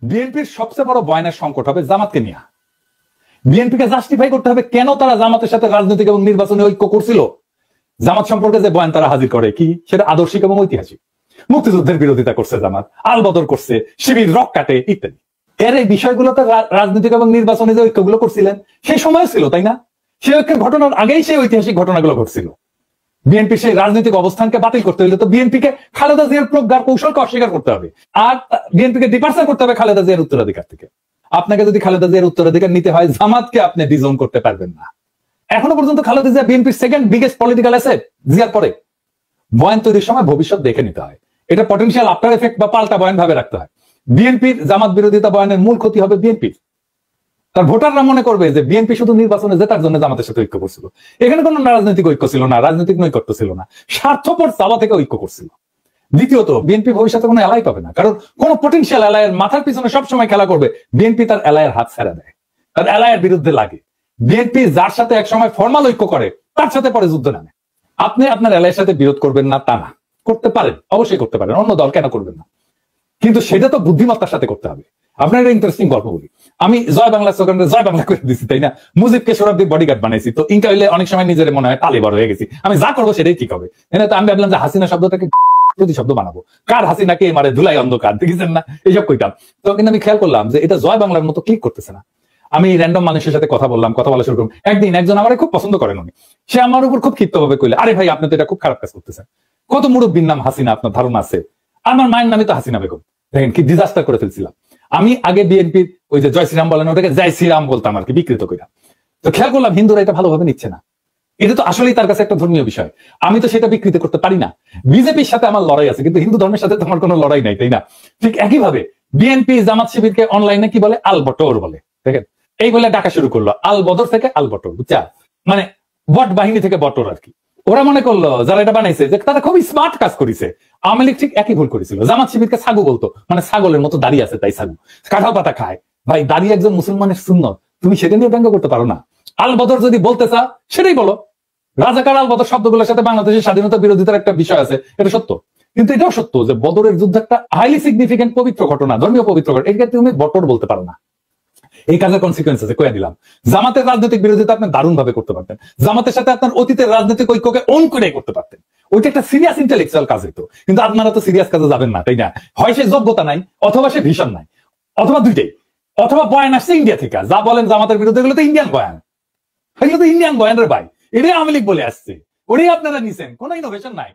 বিএনপির সবচেয়ে বড় বয়ানের সংকট হবে জামাতকে নিয়ে। বিএনপিকে জাস্টিফাই করতে হবে কেন তারা জামাতের সাথে রাজনৈতিক এবং নির্বাচনী ঐক্য করছিল। জামাত সম্পর্কে যে বয়ান তারা হাজির করে কি সেটা আদর্শিক এবং ঐতিহাসিক। মুক্তিযুদ্ধের বিরোধিতা করছে জামাত, আল বদর করছে, শিবির রক কাটে ইত্যাদি। এর এই বিষয়গুলোতে রাজনৈতিক এবং নির্বাচনী যে ঐক্যগুলো করছিলেন সেই সময় ছিল, তাই না? সেই ঐক্যের ঘটনার আগেই সেই ঐতিহাসিক ঘটনাগুলো ঘটছিল। বিএনপির সেই রাজনৈতিক অবস্থানকে বাতিল করতে হলে তো বিএনপিকে খালেদা জিয়ার প্রজ্ঞার কৌশলকে অস্বীকার করতে হবে, আর বিএনপিকে ডিপার্চার করতে হবে খালেদা জিয়ার উত্তরাধিকার থেকে। আপনাকে যদি খালেদা জিয়ার উত্তরাধিকার নিতে হয়, জামাতকে আপনি ডিজোন করতে পারবেন না। এখনো পর্যন্ত খালেদা জিয়া বিএনপির সেকেন্ড বিগেস্ট পলিটিক্যাল অ্যাসেট, জিয়ার পরে। বয়ান তৈরির সময় ভবিষ্যৎ দেখে নিতে হয়, এটা পটেনশিয়াল আফটার এফেক্ট বা পাল্টা বয়ান ভাবে রাখতে হয়। বিএনপির জামাত বিরোধিতা বয়ানের মূল ক্ষতি হবে বিএনপির। তার ভোটাররা মনে করবে যে বিএনপি শুধু নির্বাচনে জেতার জন্য জামাতের সাথে ঐক্য করছিল। এখানে কোনো রাজনৈতিক ঐক্য ছিল না, রাজনৈতিক নৈকট্য ছিল না, স্বার্থপর চাওয়া থেকে ঐক্য করছিল। দ্বিতীয়ত, বিএনপি ভবিষ্যতে কোনো এলাই পাবে না, কারণ কোন পটেনশিয়াল এলায়ের মাথার পিছনে সবসময় খেলা করবে বিএনপি তার এলায়ের হাত ছেড়ে দেয়, তার এলায়ের বিরুদ্ধে লাগে। বিএনপি যার সাথে একসময় ফর্মাল ঐক্য করে তার সাথে পরে যুদ্ধ নামে। আপনি আপনার এলায়ের সাথে বিরোধ করবেন না তা না, করতে পারেন, অবশ্যই করতে পারেন, অন্য দল কেন করবেন না, কিন্তু সেটা তো বুদ্ধিমত্তার সাথে করতে হবে। আপনার একটা ইন্টারেস্টিং গল্প বলি। আমি জয় বাংলা স্লোগানে জয় বাংলা করে দিচ্ছি, তাই না? মুজিবকে সোহরাওয়ার্দীর বডিগার্ড বানাইছি, তো ইনকা হইলে অনেক সময় নিজের মনে হয় তালে বড় হয়ে গেছি, আমি যা করবো সেটাই ঠিক হবে। তো আমি ভাবলাম যে হাসিনা শব্দটাকে প্রতিশব্দ বানাবো, কার হাসিনাকে মারে ধুলাই অন্ধকার, দেখেছেন না, এইসব কইতাম। তো কিন্তু আমি খেয়াল করলাম যে এটা জয় বাংলার মতো ক্লিক করতেছে না। আমি র্যান্ডম মানুষের সাথে কথা বললাম, কথা বলা শুরু করলাম। একদিন একজন আমার খুব পছন্দ করেন উনি, সে আমার উপর খুব ক্ষিপ্ত ভাবে কইলে, আরে ভাই আপনি তো এটা খুব খারাপ কাজ করতেছেন, কত মুরব্বীর নাম হাসিনা আপনার ধারণা আছে? আমার মায়ের নামই তো হাসিনা বেগম। দেখেন কি ডিজাস্টার করে ফেলছিলাম। আমি আগে বিএনপির ওই যে জয় শ্রীরাম বলেন ওটাকে জয় শ্রীরাম বলতাম আর কি, বিকৃত কইরা। তো খেয়াল করলাম হিন্দুরা এটা ভালোভাবে নিচ্ছে না। এটা তো আসলেই তার কাছে একটা ধর্মীয় বিষয়, আমি তো সেটা বিকৃত করতে পারি না। বিজেপির সাথে আমার লড়াই আছে, কিন্তু হিন্দু ধর্মের সাথে তোমার কোনো লড়াই নাই, তাই না? ঠিক একইভাবে বিএনপি জামাত শিবিরকে অনলাইনে কি বলে, আল বটর বলে। দেখেন এই বলে ডাকা শুরু করলো, আল বদর থেকে আল বটর, বুঝছা? মানে বট বাহিনী থেকে বটর আর কি। ওরা মনে করলো যারা এটা বানাইছে যে তারা খুবই স্মার্ট কাজ করেছে। আওয়ামী লীগ ঠিক একই ভুল করেছিল, জামাত শিবিরকে ছাগু বলতো, মানে ছাগলের মতো দাঁড়িয়ে আছে তাই ছাগু, কাঁঠাল পাতা খায়। ভাই দাঁড়িয়ে একজন মুসলমানের সুন্নত, তুমি সেটা নিয়ে ব্যঙ্গ করতে পারো না। আল বদর যদি বলতে চাও সেটাই বলো। রাজাকার আল বদর শব্দগুলোর সাথে বাংলাদেশের স্বাধীনতা বিরোধিতার একটা বিষয় আছে, এটা সত্য। কিন্তু এটাও সত্য যে বদরের যুদ্ধ একটা হাইলি সিগনিফিকেন্ট পবিত্র ঘটনা, ধর্মীয় পবিত্র ঘটনা, এটাকে তুমি বটর বলতে পারো না। এই কাজের কনসিকুয়েন্স আছে, কয়ে দিলাম। জামাতের রাজনৈতিক বিরোধিতা আপনি দারুণ ভাবে করতে পারতেন, জামাতের সাথে আপনার অতীতের রাজনৈতিক ঐক্যকে অন করে করতে পারতেন, ওইটা একটা সিরিয়াস ইন্টেলেকচুয়াল কাজ হইতো। কিন্তু আপনারা তো সিরিয়াস কাজে যাবেন না, তাই না? হয় সে যোগ্যতা নাই, অথবা সে ভিশন নাই, অথবা দুইটাই, অথবা বয়ান আসছে ইন্ডিয়া থেকে, যা বলেন জামাতের বিরুদ্ধে এগুলো তো ইন্ডিয়ান বয়ান, এগুলো তো ইন্ডিয়ান বয়ান রে ভাই, এটাই আওয়ামী লীগ বলে আসছে, ওটাই আপনারা নিছেন, কোনো ইনোভেশন নাই।